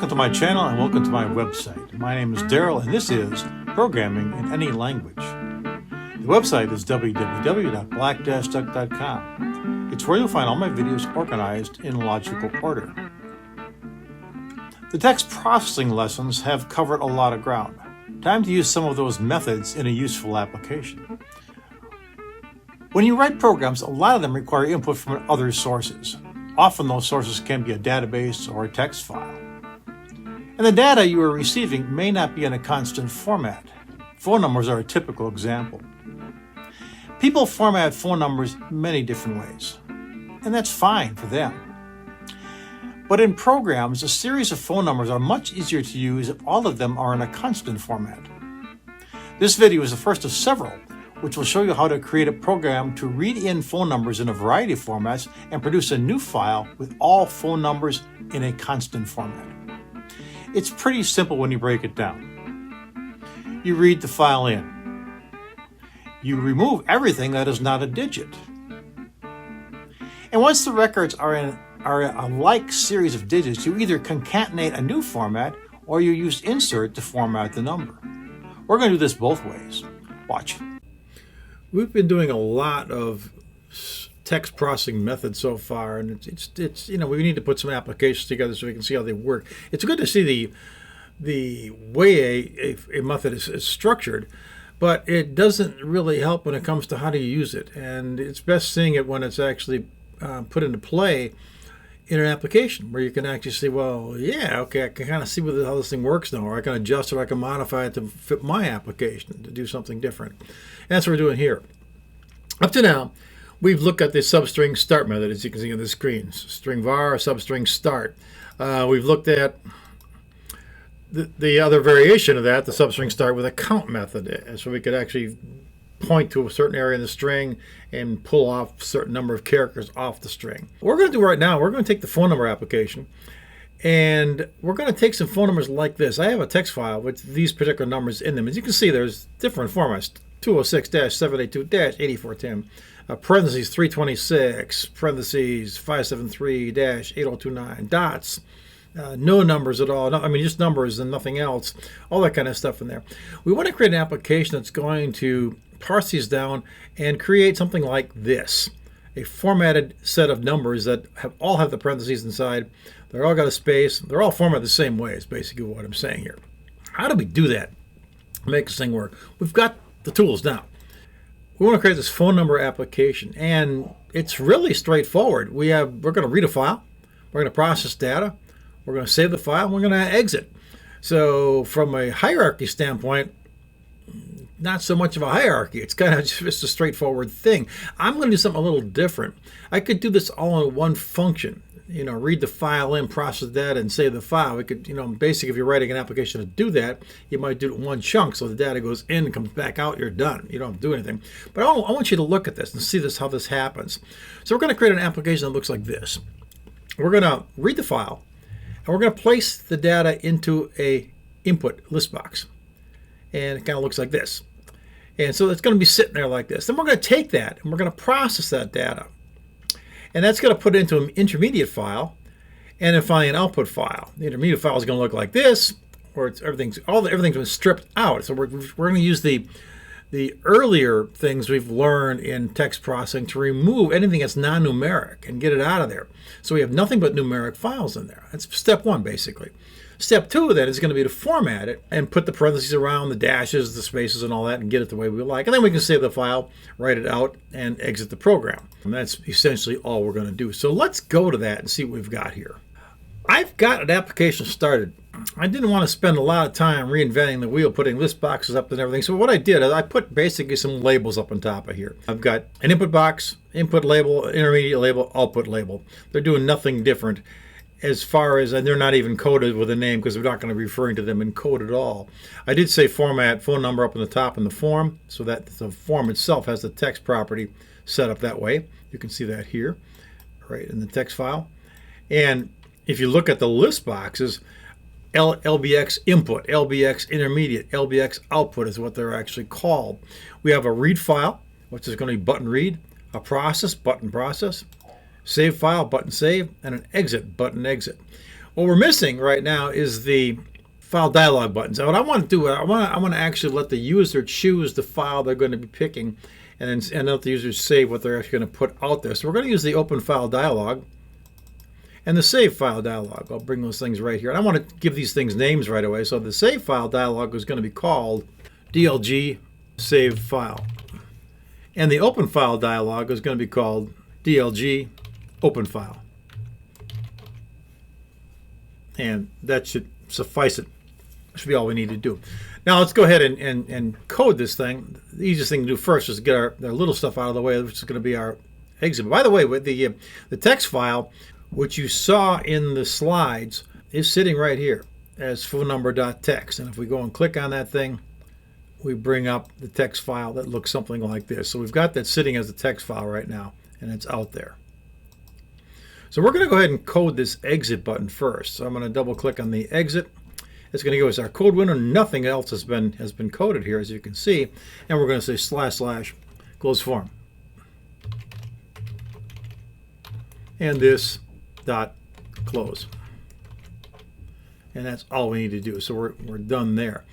Welcome to my channel and welcome to my website. My name is Daryl and this is Programming in Any Language. The website is www.black-duck.com. It's where you'll find all my videos organized in logical order. The text processing lessons have covered a lot of ground. Time to use some of those methods in a useful application. When you write programs, a lot of them require input from other sources. Often those sources can be a database or a text file. And the data you are receiving may not be in a constant format. Phone numbers are a typical example. People format phone numbers many different ways, and that's fine for them. But in programs, a series of phone numbers are much easier to use if all of them are in a constant format. This video is the first of several, which will show you how to create a program to read in phone numbers in a variety of formats and produce a new file with all phone numbers in a constant format. It's pretty simple when you break it down. You read the file in. You remove everything that is not a digit. And once the records are a like series of digits, you either concatenate a new format or you use insert to format the number. We're going to do this both ways. Watch. We've been doing a lot of text processing methods so far, and it's you know, we need to put some applications together so we can see how they work. It's good to see the way a method is structured, but it doesn't really help when it comes to how to use it. And it's best seeing it when it's actually put into play in an application where you can actually say, well, yeah, okay, I can kind of see how this thing works now, or I can adjust it, or I can modify it to fit my application to do something different. And that's what we're doing here. Up to now, we've looked at the substring start method, as you can see on the screen. String var, substring start. We've looked at the other variation of that, the substring start with a count method. So we could actually point to a certain area in the string and pull off a certain number of characters off the string. What we're going to do right now, we're going to take the phone number application and we're going to take some phone numbers like this. I have a text file with these particular numbers in them. As you can see, there's different formats. 206-782-8410, parentheses 326, parentheses 573-8029, dots, no numbers at all. I mean, just numbers and nothing else, all that kind of stuff in there. We want to create an application that's going to parse these down and create something like this, a formatted set of numbers that all have the parentheses inside. They're all got a space. They're all formatted the same way is basically what I'm saying here. How do we do that? Make this thing work. We've got the tools now. We want to create this phone number application, and it's really straightforward. We're going to read a file, we're going to process data, we're going to save the file, and we're going to exit. So from a hierarchy standpoint, not so much of a hierarchy. It's kind of just a straightforward thing. I'm going to do something a little different. I could do this all in one function. You know, read the file in, process that, and save the file. We could, you know, basically, if you're writing an application to do that, you might do it in one chunk. So the data goes in and comes back out. You're done. You don't have to do anything. But I want you to look at this and see how this happens. So we're going to create an application that looks like this. We're going to read the file, and we're going to place the data into a input list box. And it kind of looks like this. And so it's going to be sitting there like this. Then we're going to take that, and we're going to process that data. And that's going to put it into an intermediate file, and then finally an output file. The intermediate file is going to look like this, where everything's been stripped out. So we're going to use the earlier things we've learned in text processing to remove anything that's non-numeric and get it out of there. So we have nothing but numeric files in there. That's step one, basically. Step two then is going to be to format it and put the parentheses around, the dashes, the spaces, and all that, and get it the way we like. And then we can save the file, write it out, and exit the program. And that's essentially all we're going to do. So let's go to that and see what we've got here. I've got an application started. I didn't want to spend a lot of time reinventing the wheel, putting list boxes up and everything. So what I did is I put basically some labels up on top of here. I've got an input box, input label, intermediate label, output label. They're doing nothing different as far as, and they're not even coded with a name because we're not going to be referring to them in code at all. I did say format phone number up in the top in the form, so that the form itself has the text property set up that way. You can see that here, right in the text file. And if you look at the list boxes, LBX input, LBX intermediate, LBX output is what they're actually called. We have a read file, which is going to be button read, a process, button process, save file, button save, and an exit, button exit. What we're missing right now is the file dialog buttons. Now what I want to do, I want to actually let the user choose the file they're going to be picking, and let the user save what they're actually going to put out there. So we're going to use the open file dialog and the save file dialog. I'll bring those things right here. And I want to give these things names right away. So the save file dialog is going to be called DLG save file. And the open file dialog is going to be called DLG open file. And that should suffice it. That should be all we need to do. Now let's go ahead and code this thing. The easiest thing to do first is to get our little stuff out of the way, which is going to be our exit. By the way, with the text file, which you saw in the slides, is sitting right here as phone number.txt. And if we go and click on that thing, we bring up the text file that looks something like this. So we've got that sitting as a text file right now, and it's out there. So we're going to go ahead and code this exit button first. So I'm going to double click on the exit. It's going to give us our code window. Nothing else has been coded here, as you can see. And we're going to say / close form. And this dot close. And that's all we need to do. So we're done there.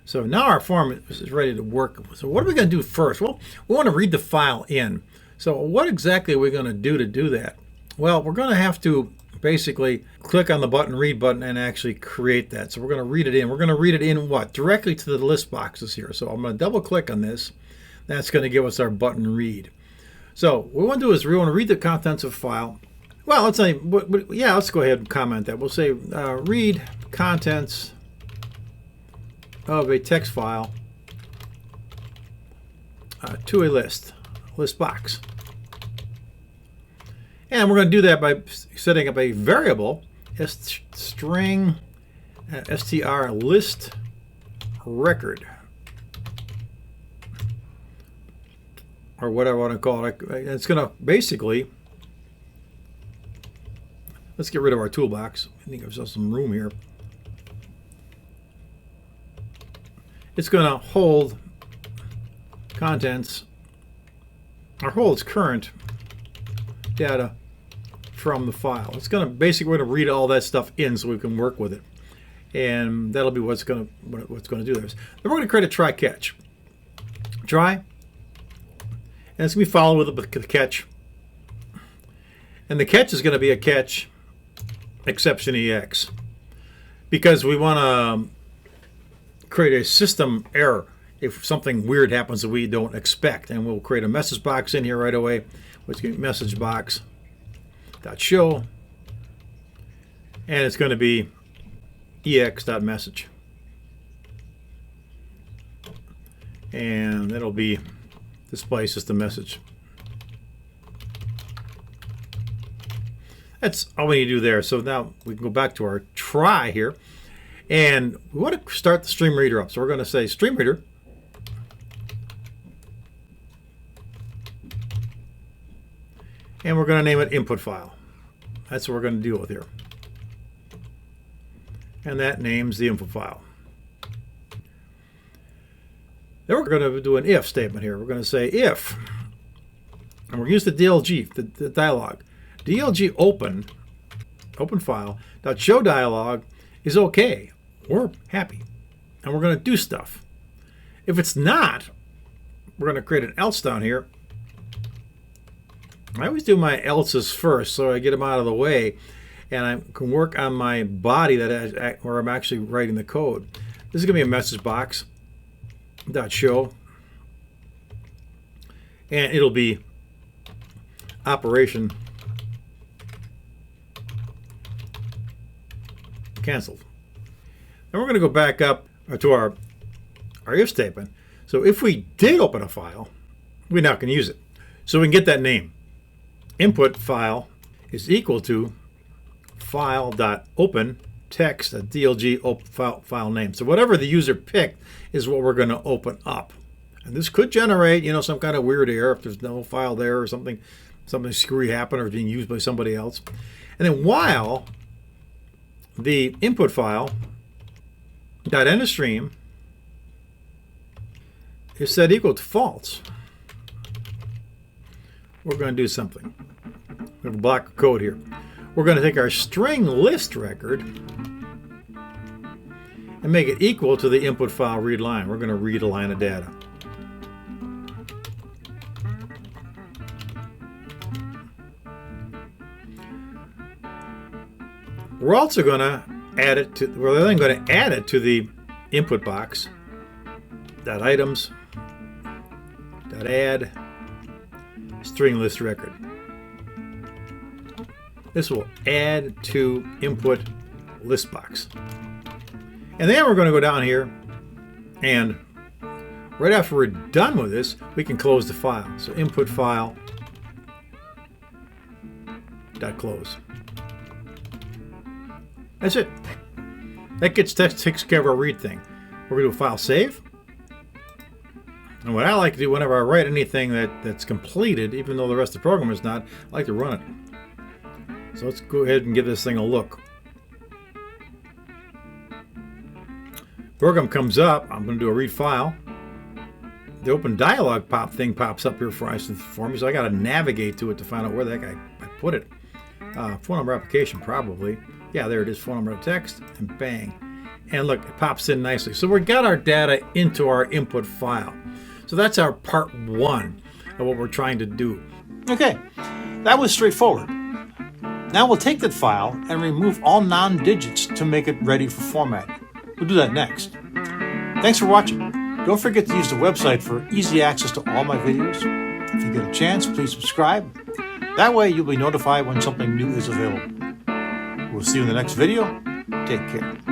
So now our form is ready to work. So what are we going to do first? Well, we want to read the file in. So what exactly are we going to do that? Well, we're going to have to basically click on the read button, and actually create that. So we're going to read it in. We're going to read it in what? Directly to the list boxes here. So I'm going to double click on this. That's going to give us our button read. So what we want to do is we want to read the contents of file. Well, let's say, let's go ahead and comment that. We'll say read contents of a text file to a list box. And we're going to do that by setting up a variable, string str list record, or whatever I want to call it. It's going to basically, let's get rid of our toolbox. I think there's some room here. It's going to hold contents, or holds current data from the file. It's going to basically, we're going to read all that stuff in so we can work with it, and that'll be what's going to do this. Then we're going to create a try catch. Try, and it's going to be followed with a catch, and the catch is going to be a catch exception EX, because we want to create a system error if something weird happens that we don't expect. And we'll create a message box in here right away, which is going to be message box dot show, and it's going to be ex.message, and it'll be display system message. That's all we need to do there. So now we can go back to our try here, and we want to start the stream reader up. So we're going to say stream reader and we're going to name it input file. That's what we're going to deal with here. And that names the input file. Then we're going to do an if statement here. We're going to say if, and we're going to use the DLG, the dialog. DLG open file dot show dialog is okay. We're happy. And we're going to do stuff. If it's not, we're going to create an else down here. I always do my else's first, so I get them out of the way, and I can work on my body where I'm actually writing the code. This is going to be a message box dot show, and it'll be operation canceled. Then we're going to go back up to our if statement. So if we did open a file, we now can use it. So we can get that name. Input file is equal to file.open text.dlg file name. So whatever the user picked is what we're going to open up. And this could generate, some kind of weird error if there's no file there, or something screwy happened, or being used by somebody else. And then while the input file .end of stream is set equal to false, we're going to do something. We have a block of code here. we're going to take our string list record and make it equal to the input file read line. We're going to read a line of data. We're also going to add it to, we're then going to add it to the input box. Dot items, dot add, string list record. This will add to input list box. And then we're going to go down here, and right after we're done with this, we can close the file. So input file dot close. That's it. That takes care of our read thing. We're going to do a file save. And what I like to do whenever I write anything that's completed, even though the rest of the program is not, I like to run it. So let's go ahead and give this thing a look. Program comes up. I'm going to do a read file. The open dialog thing pops up here for me, so I got to navigate to it to find out where the heck I put it. Phone number application, probably. Yeah, there it is, phone number text, and bang. And look, it pops in nicely. So we got our data into our input file. So that's our part one of what we're trying to do. Okay, that was straightforward. Now we'll take that file and remove all non-digits to make it ready for formatting. We'll do that next. Thanks for watching. Don't forget to use the website for easy access to all my videos. If you get a chance, please subscribe. That way you'll be notified when something new is available. We'll see you in the next video. Take care.